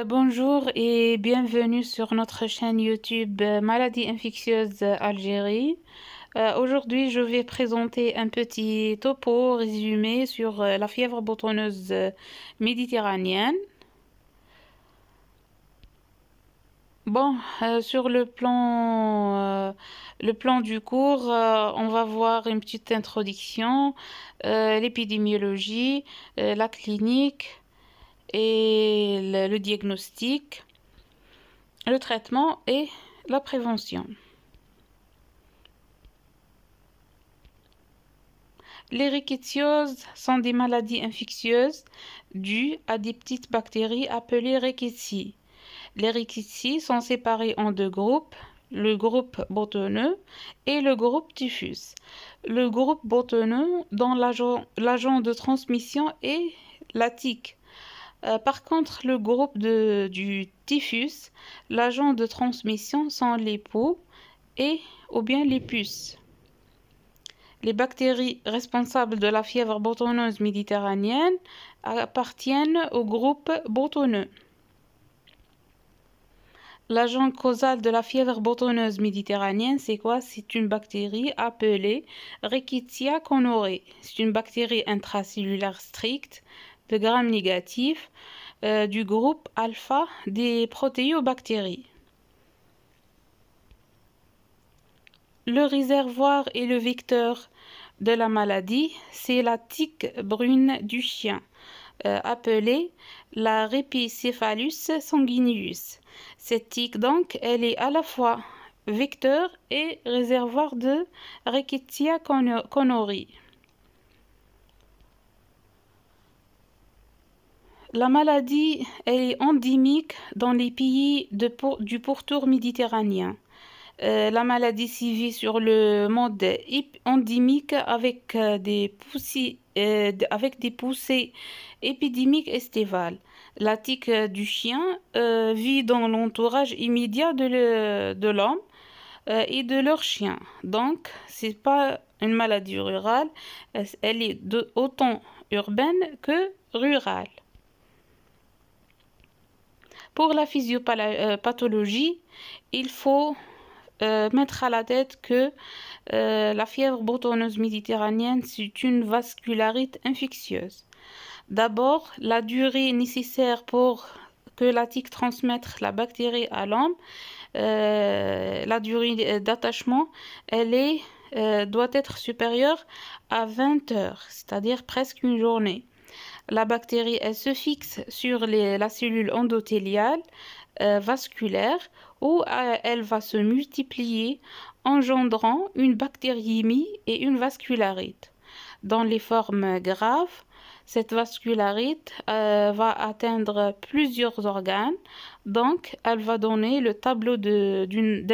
Bonjour et bienvenue sur notre chaîne YouTube Maladies infectieuses Algérie. Aujourd'hui, je vais présenter un petit topo résumé sur la fièvre boutonneuse méditerranéenne. Bon, sur le plan du cours, on va voir une petite introduction, l'épidémiologie, la clinique et le diagnostic, le traitement et la prévention. Les rickettsioses sont des maladies infectieuses dues à des petites bactéries appelées rickettsie. Les rickettsie sont séparés en deux groupes, le groupe boutonneux et le groupe typhus. Le groupe boutonneux dont l'agent de transmission est la tique. Par contre, le groupe du typhus, l'agent de transmission sont les poux ou bien les puces. Les bactéries responsables de la fièvre boutonneuse méditerranéenne appartiennent au groupe boutonneux. L'agent causal de la fièvre boutonneuse méditerranéenne, c'est quoi? C'est une bactérie appelée Rickettsia gonorrhoeae. C'est une bactérie intracellulaire stricte de gram négatif du groupe alpha des protéobactéries. Le réservoir et le vecteur de la maladie, c'est la tique brune du chien, appelée la Rhipicephalus sanguineus. Cette tique, donc, elle est à la fois vecteur et réservoir de Rickettsia gonorrhoeae. La maladie est endémique dans les pays du pourtour méditerranéen. La maladie sévit sur le mode endémique avec des poussées épidémiques estivales. La tique du chien vit dans l'entourage immédiat de l'homme et de leur chien. Donc, c'est pas une maladie rurale, elle est autant urbaine que rurale. Pour la physiopathologie, il faut mettre à la tête que la fièvre boutonneuse méditerranéenne, c'est une vascularite infectieuse. D'abord, la durée nécessaire pour que la tique transmette la bactérie à l'homme, la durée d'attachement, doit être supérieure à 20 heures, c'est-à-dire presque une journée. La bactérie, elle se fixe sur la cellule endothéliale vasculaire où elle va se multiplier, engendrant une bactériémie et une vascularite. Dans les formes graves, cette vascularite va atteindre plusieurs organes, donc elle va donner le tableau d'une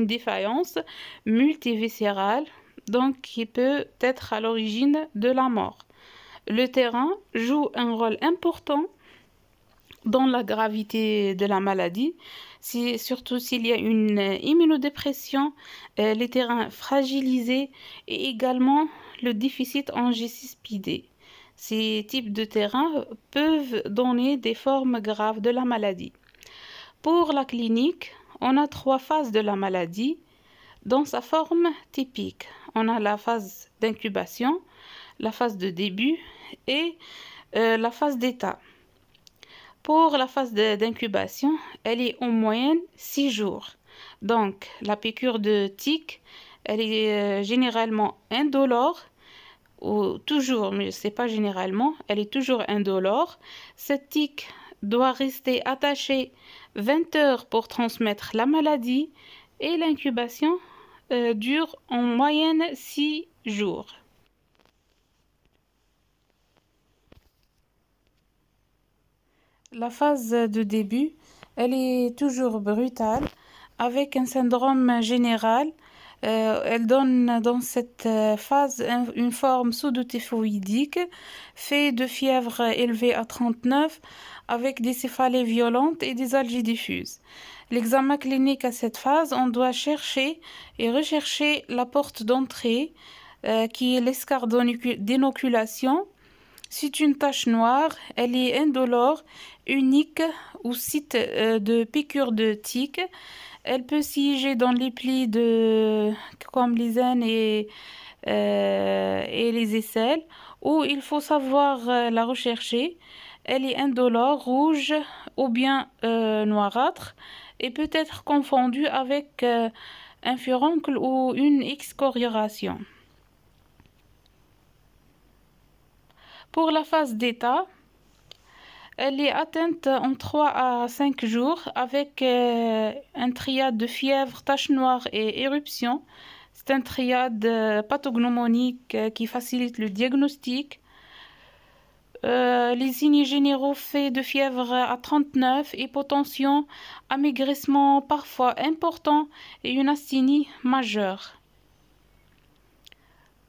défaillance multiviscérale, donc qui peut être à l'origine de la mort. Le terrain joue un rôle important dans la gravité de la maladie, surtout s'il y a une immunodépression, les terrains fragilisés et également le déficit en G6PD. Ces types de terrains peuvent donner des formes graves de la maladie. Pour la clinique, on a 3 phases de la maladie. Dans sa forme typique, on a la phase d'incubation, la phase de début et la phase d'état. Pour la phase d'incubation, elle est en moyenne 6 jours. Donc, la piqûre de tique, elle est généralement indolore, ou toujours, mais c'est pas généralement, elle est toujours indolore. Cette tique doit rester attachée 20 heures pour transmettre la maladie et l'incubation dure en moyenne 6 jours. La phase de début, elle est toujours brutale, avec un syndrome général. Elle donne dans cette phase une forme pseudo-typhoïdique, fait de fièvre élevée à 39, avec des céphalées violentes et des algies diffuses. L'examen clinique à cette phase, on doit chercher et rechercher la porte d'entrée, qui est l'escarre d'inoculation. C'est une tache noire, elle est indolore, unique au site de piqûre de tique. Elle peut siéger dans les plis comme les aines et les aisselles, où il faut savoir la rechercher. Elle est indolore, rouge ou bien noirâtre et peut être confondue avec un furoncle ou une excoriation. Pour la phase d'état, elle est atteinte en 3 à 5 jours avec un triade de fièvre, tache noire et éruption. C'est un triade pathognomonique qui facilite le diagnostic. Les signes généraux faits de fièvre à 39, hypotension, amaigrissement parfois important et une asthénie majeure.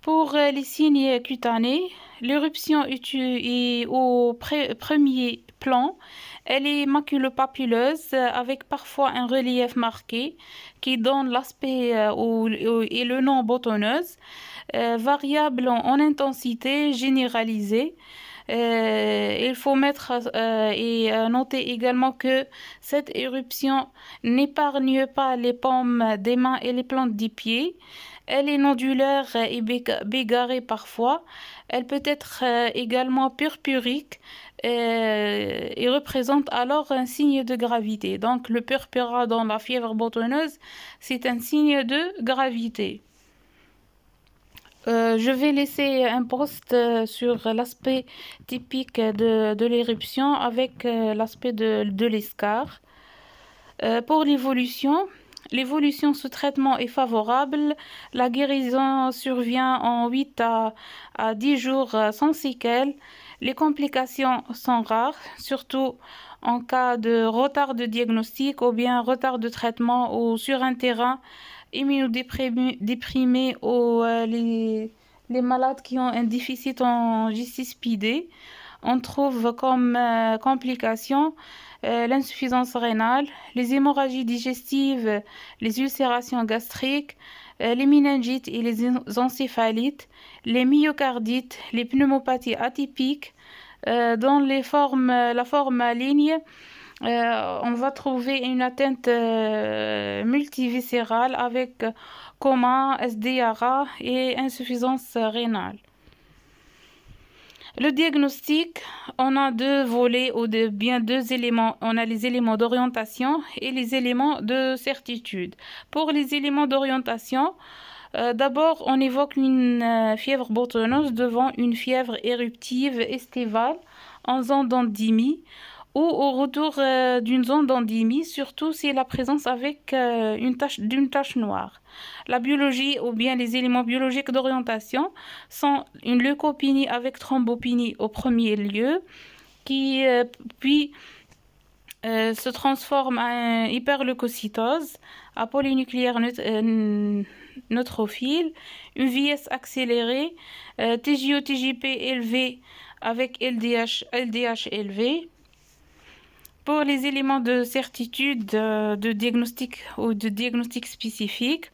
Pour les signes cutanés, l'éruption est au premier plan. Elle est maculopapuleuse avec parfois un relief marqué qui donne l'aspect et le nom boutonneuse, variable en intensité généralisée. Il faut mettre et noter également que cette éruption n'épargne pas les paumes des mains et les plantes des pieds. Elle est nodulaire et bigarrée parfois. Elle peut être également purpurique et représente alors un signe de gravité. Donc le purpura dans la fièvre boutonneuse, c'est un signe de gravité. Je vais laisser un post sur l'aspect typique de l'éruption avec l'aspect de l'escar. Pour l'évolution, sous traitement est favorable. La guérison survient en 8 à 10 jours sans séquelles. Les complications sont rares, surtout en cas de retard de diagnostic ou bien retard de traitement ou sur un terrain immunodéprimé ou les malades qui ont un déficit en justice PD. On trouve comme complications l'insuffisance rénale, les hémorragies digestives, les ulcérations gastriques, les méningites et les encéphalites, les myocardites, les pneumopathies atypiques. Dans la forme maligne, on va trouver une atteinte multiviscérale avec coma, SDRA et insuffisance rénale. Le diagnostic, on a deux volets ou bien deux éléments. On a les éléments d'orientation et les éléments de certitude. Pour les éléments d'orientation, d'abord, on évoque une fièvre boutonneuse devant une fièvre éruptive estivale en zone d'endémie ou au retour d'une zone d'endémie, surtout si la présence avec d'une tache noire. La biologie ou bien les éléments biologiques d'orientation sont une leucopénie avec thrombopénie au premier lieu, qui puis se transforme en hyperleucocytose, à polynucléaire neutrophile, une vieillesse accélérée, TGO-TGP élevé avec LDH élevé. Pour les éléments de certitude de diagnostic ou de diagnostic spécifique,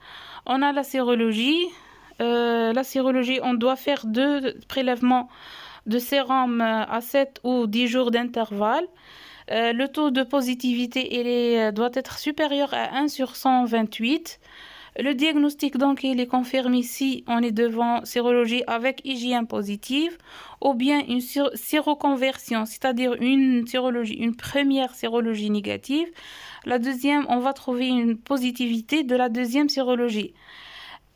on a la sérologie. La sérologie, on doit faire 2 prélèvements de sérum à 7 ou 10 jours d'intervalle. Le taux de positivité doit être supérieur à 1 sur 128. Le diagnostic, donc, il est confirmé si on est devant sérologie avec IgM positive ou bien une séroconversion, c'est-à-dire une première sérologie négative. La deuxième, on va trouver une positivité de la deuxième sérologie.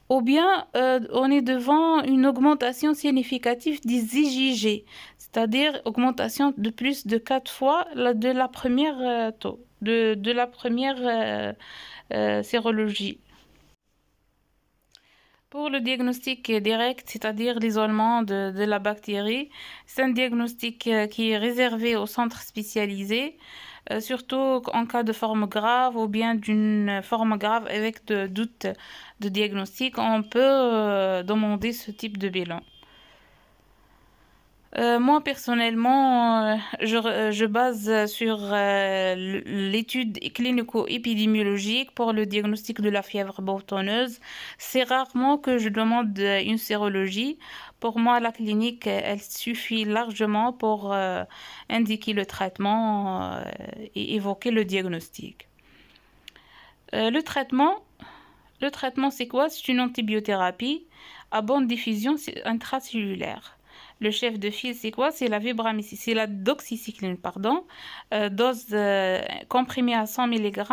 Ou bien, on est devant une augmentation significative des IgG, c'est-à-dire augmentation de plus de 4 fois de la première sérologie. Pour le diagnostic direct, c'est-à-dire l'isolement de la bactérie, c'est un diagnostic qui est réservé aux centres spécialisés, surtout en cas de forme grave ou bien d'une forme grave avec de doute de diagnostic, on peut demander ce type de bilan. Moi, personnellement, je base sur l'étude clinico-épidémiologique pour le diagnostic de la fièvre boutonneuse. C'est rarement que je demande une sérologie. Pour moi, la clinique, elle suffit largement pour indiquer le traitement et évoquer le diagnostic. Le traitement, c'est quoi? C'est une antibiothérapie à bonne diffusion intracellulaire. Le chef de file, c'est quoi? C'est la vibramycine, c'est la doxycycline, pardon, dose comprimée à 100 mg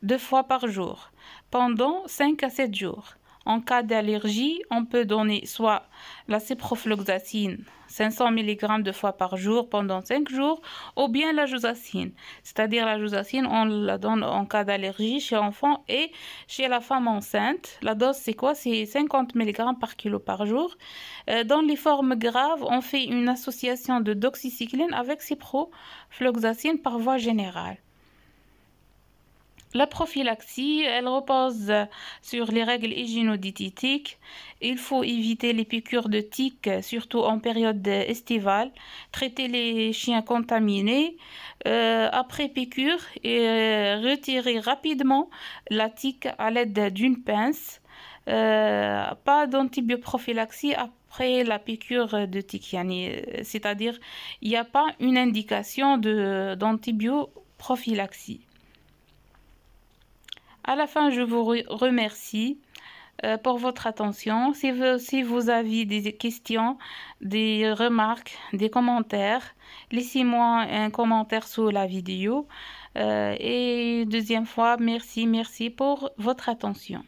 2 fois par jour, pendant 5 à 7 jours. En cas d'allergie, on peut donner soit la ciprofloxacine, 500 mg 2 fois par jour pendant 5 jours, ou bien la josacine. C'est-à-dire la josacine, on la donne en cas d'allergie chez l'enfant et chez la femme enceinte. La dose, c'est quoi? C'est 50 mg par kilo par jour. Dans les formes graves, on fait une association de doxycycline avec ciprofloxacine par voie générale. La prophylaxie, elle repose sur les règles hygiéno-diététiques. Il faut éviter les piqûres de tiques, surtout en période estivale. Traiter les chiens contaminés après piqûre et retirer rapidement la tique à l'aide d'une pince. Pas d'antibioprophylaxie après la piqûre de tique. C'est-à-dire, il n'y a pas une indication d'antibioprophylaxie. À la fin, je vous remercie pour votre attention. Si vous avez des questions, des remarques, des commentaires, laissez-moi un commentaire sous la vidéo. Et deuxième fois, merci pour votre attention.